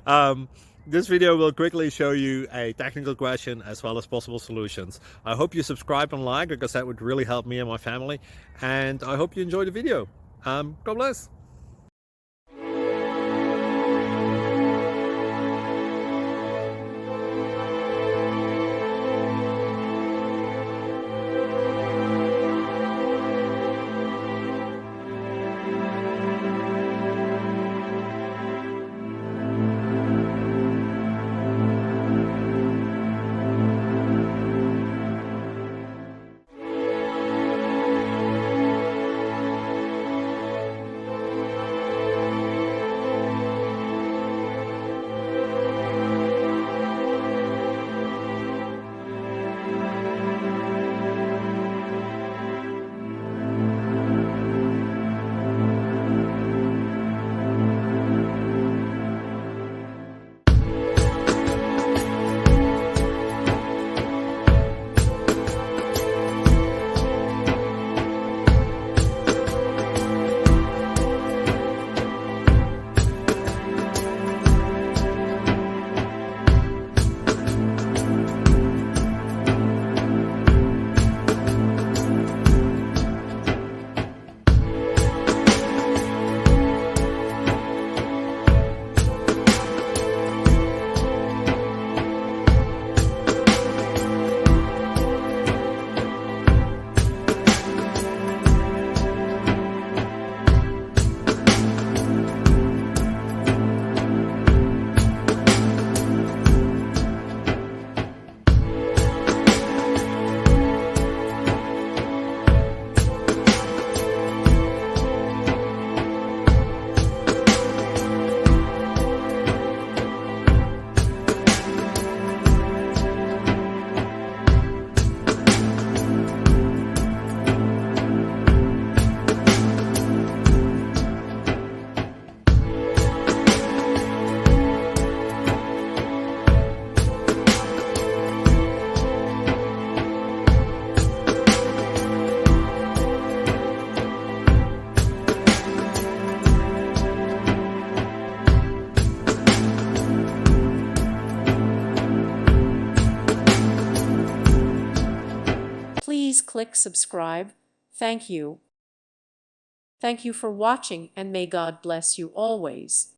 um, this video will quickly show you a technical question as well as possible solutions. I hope you subscribe and like because that would really help me and my family. And I hope you enjoy the video. God bless. Please click subscribe. Thank you. Thank you for watching, and may God bless you always.